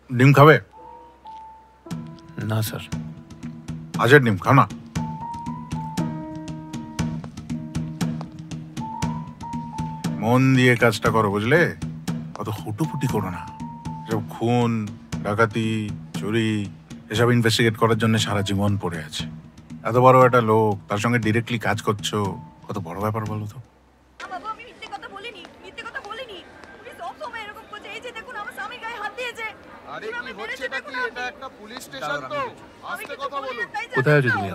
ডিম খাবে? না স্যার। হাঁসের ডিম খাও না। মন দিয়ে কাজটা করো, বুঝলে? অত হুটুপুটি করো না। এসব খুন, ডাকাতি, চুরি এসব ইনভেস্টিগেট করার জন্য সারা জীবন পড়ে আছে। এত বড় একটা লোক, তার সঙ্গে ডিরেক্টলি কাজ করছো, কত বড় ব্যাপার বলো তো। বাবু, আমি মিথ্যে কথা বলিনি। পুলিশ সবসময় এরকম করছে। এই যে দেখুন, আমার স্বামী গায়ে হাত দিয়েছে। আরে কি হচ্ছে নাকি? এটা একটা পুলিশ স্টেশন তো, আস্তে কথা বলুন। কোথায় আছো তুমি?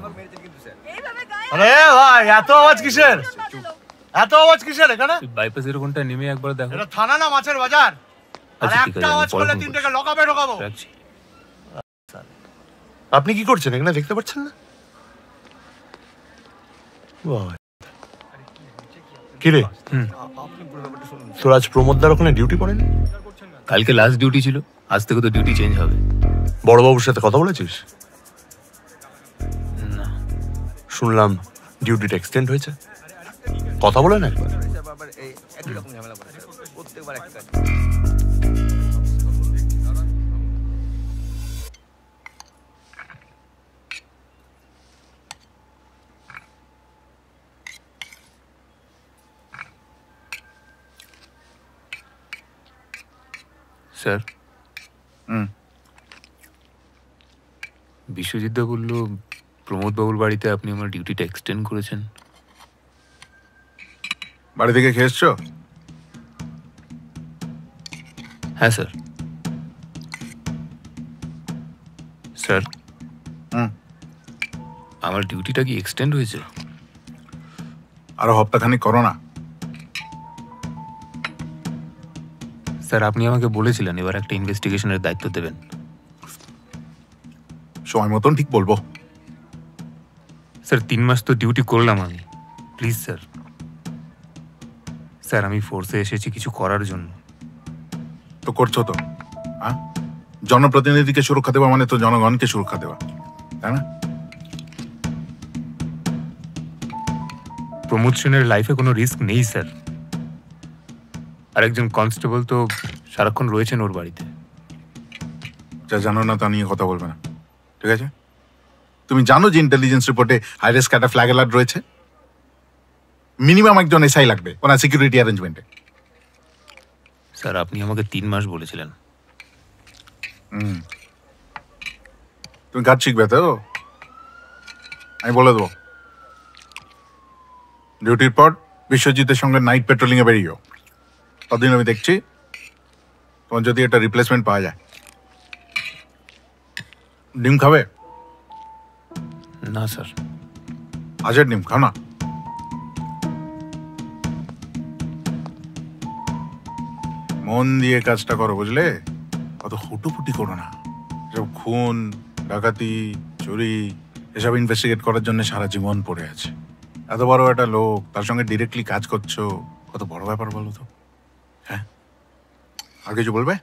এইভাবে গায়ে আরে ভাই, এত আওয়াজ কিসের? এত আওয়াজ কিসের এখানে? বাইপাস এরকমটা নেমে একবার দেখো। এটা থানা না মাছের বাজার? আর আচ্ছা, ঠিক একটা আছে, আওয়াজ আমি পরে করলে ফোন তিনটাকে করছি। লকাবে ঢোকাবো। রাখছি। আপনি কি করছেন এখানে, দেখতে পাচ্ছেন না? কি রে, তোর আজ প্রমোদদার ওখানে ডিউটি পড়েন? কালকে লাস্ট ডিউটি ছিল, আজ থেকে তো ডিউটি চেঞ্জ হবে। বড়বাবুর সাথে কথা বলেছিস? না। শুনলাম ডিউটিটা এক্সটেন্ড হয়েছে, কথা বলেন একবার। স্যার, হুম। বিশ্বজিৎ দা বলল প্রমোদ বাবুর বাড়িতে আপনি আমার ডিউটিটা এক্সটেন্ড করেছেন। বাড়ি থেকে খেয়ে এসছো? হ্যাঁ স্যার। স্যার, হুম। আমার ডিউটিটা কি এক্সটেন্ড হয়েছে? আরো হপ্তাখানিক করো না। স্যার, আপনি আমাকে বলেছিলেন এবার একটা ইনভেস্টিগেশনের দায়িত্ব দেবেন। সময় মতন ঠিক বলবো। স্যার, 3 মাস তো ডিউটি করলাম আমি। Please sir. স্যার, আমি ফোর্সে এসেছি কিছু করার জন্য। তো করছো তো, হ্যাঁ? জনপ্রতিনিধিকে সুরক্ষা দেওয়া মানে তো জনগণকে সুরক্ষা দেওয়া, তাই না? প্রমোদ সেনের লাইফে কোনো রিস্ক নেই স্যার। আরেকজন কনস্টেবল তো সারাক্ষণ রয়েছেন ওর বাড়িতে। যা জানো না তা নিয়ে কথা বলবে না, ঠিক আছে? তুমি জানো যে ইন্টেলিজেন্স রিপোর্টে হাই রিস্ক একটা ফ্ল্যাগ অ্যালার্ট রয়েছে। মিনিমাম একজন এসআই লাগবে ওনার সিকিউরিটি অ্যারেঞ্জমেন্টে। স্যার, আপনি আমাকে 3 মাস বলেছিলেন। তুমি কাজ শিখবে তো, আমি বলে দেবো। ডিউটির পর বিশ্বজিতের সঙ্গে নাইট পেট্রোলিং এ বেরিয়েও। ততদিন আমি দেখছি তোমার যদি একটা রিপ্লেসমেন্ট পাওয়া যায়। ডিম খাবে? না স্যার। হাঁসের ডিম খাও না। মন দিয়ে কাজটা করো, বুঝলে? অত হুটুপুটি করো না। এসব খুন, ডাকাতি, চুরি এসব ইনভেস্টিগেট করার জন্য সারা জীবন পড়ে আছে। এত বড় একটা লোক, তার সঙ্গে ডিরেক্টলি কাজ করছো, কত বড় ব্যাপার বলো তো। হ্যাঁ, আর কিছু বলবে?